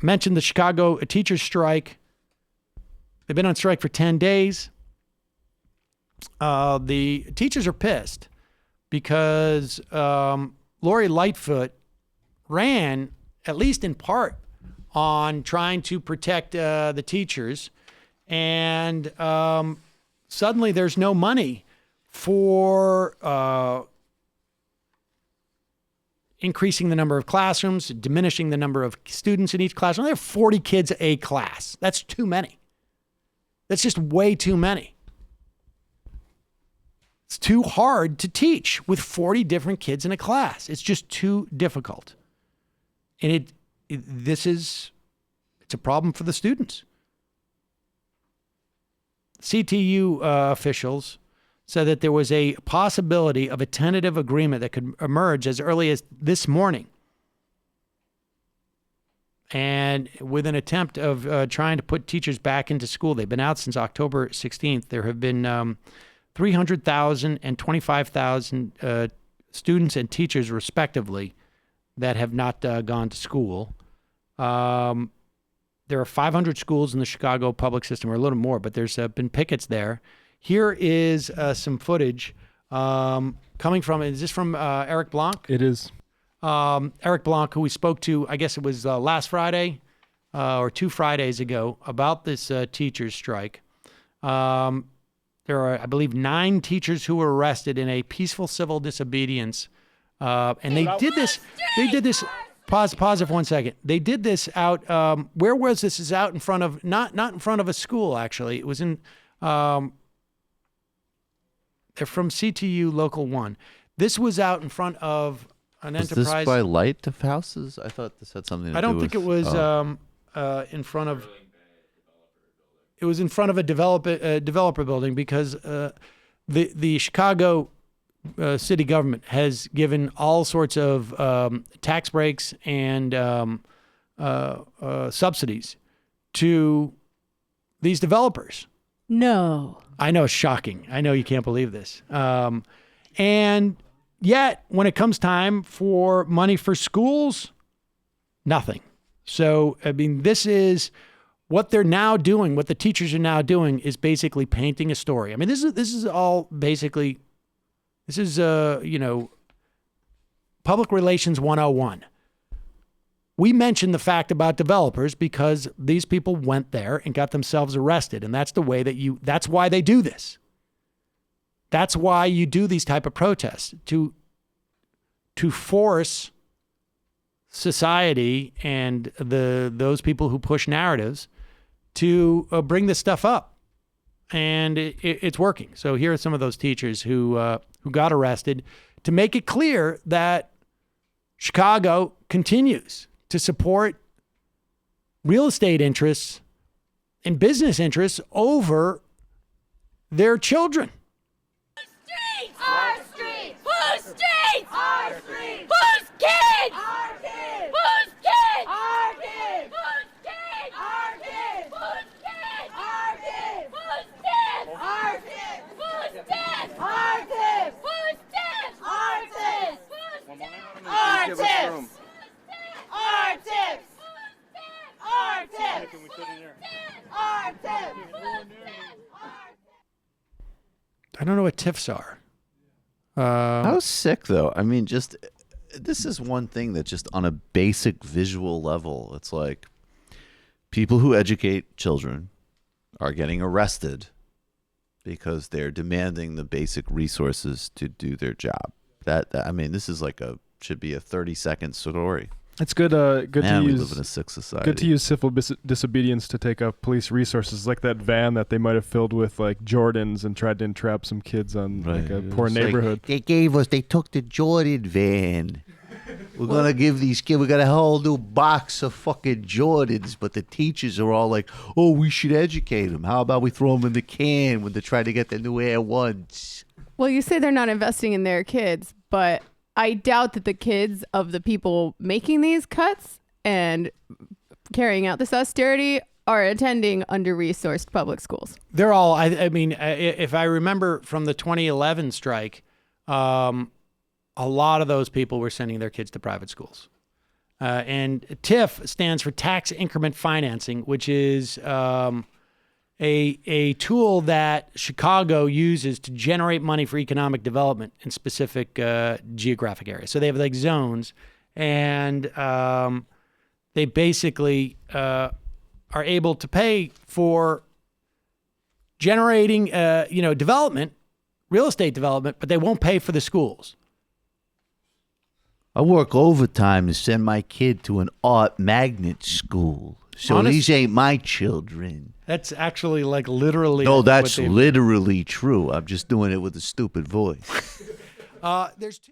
mentioned the Chicago teachers strike. They've been on strike for 10 days. The teachers are pissed because Lori Lightfoot ran, at least in part, on trying to protect the teachers. And suddenly there's no money for increasing the number of classrooms, diminishing the number of students in each classroom. There are 40 kids a class. That's too many. That's just way too many. It's too hard to teach with 40 different kids in a class. It's just too difficult. And it's a problem for the students. CTU officials said that there was a possibility of a tentative agreement that could emerge as early as this morning. And with an attempt of trying to put teachers back into school, they've been out since October 16th. There have been 300,000 and 25,000 students and teachers, respectively, that have not gone to school. There are 500 schools in the Chicago public system, or a little more, but there's been pickets there. Here is some footage coming from, is this from Eric Blanc? It is. Eric Blanc, who we spoke to, I guess it was last Friday or 2 Fridays ago, about this teachers strike. There are, I believe, 9 teachers who were arrested in a peaceful civil disobedience. And they did this, pause it for 1 second. They did this out, where was this? Is out in front of, not in front of a school, actually. It was in, they're from CTU Local 1. This was out in front of an enterprise. Was this by Light of Houses? I thought this had something to do with... I don't think it was in front of... It was in front of a developer building because the Chicago city government has given all sorts of tax breaks and subsidies to these developers. No. I know, it's shocking. I know you can't believe this. And yet, when it comes time for money for schools, nothing. So, I mean, this is what they're now doing. What the teachers are now doing is basically painting a story. I mean, this is all basically, this is public relations 101. We mentioned the fact about developers because these people went there and got themselves arrested. And that's the way that's why they do this. That's why you do these type of protests, to force society and those people who push narratives to bring this stuff up. And it's working. So here are some of those teachers who got arrested to make it clear that Chicago continues to support real estate interests and business interests over their children. Our streets! Whose streets? Our streets! Whose kids? Our kids! Whose kids? Our kids! Whose kids? Our kids! Whose kids? Our kids! Whose kids? Our kids! Whose kids? Our kids! Whose kids? Our kids! Whose kids? Our tips! Our tips! Our tips! Our tips! I don't know what TIFs are. How sick, though. I mean, just this is one thing that just on a basic visual level, it's like people who educate children are getting arrested because they're demanding the basic resources to do their job. That I mean, this is like should be a 30-second story. It's good. Good Man, to we use. live in a sick society. Good to use civil disobedience to take up police resources, like that van that they might have filled with like Jordans and tried to entrap some kids on like a poor neighborhood. Like, they took the Jordan van. We're gonna give these kids. We got a whole new box of fucking Jordans, but the teachers are all like, "Oh, we should educate them. How about we throw them in the can when they're trying to get the new Air Ones?" Well, you say they're not investing in their kids, but I doubt that the kids of the people making these cuts and carrying out this austerity are attending under-resourced public schools. They're all, I mean, if I remember from the 2011 strike, a lot of those people were sending their kids to private schools. And TIF stands for tax increment financing, which is a tool that Chicago uses to generate money for economic development in specific geographic areas. So they have like zones, and they basically are able to pay for generating, development, real estate development, but they won't pay for the schools. I work overtime to send my kid to an art magnet school. So these ain't my children. That's actually like literally. No, that's literally true. I'm just doing it with a stupid voice. There's two.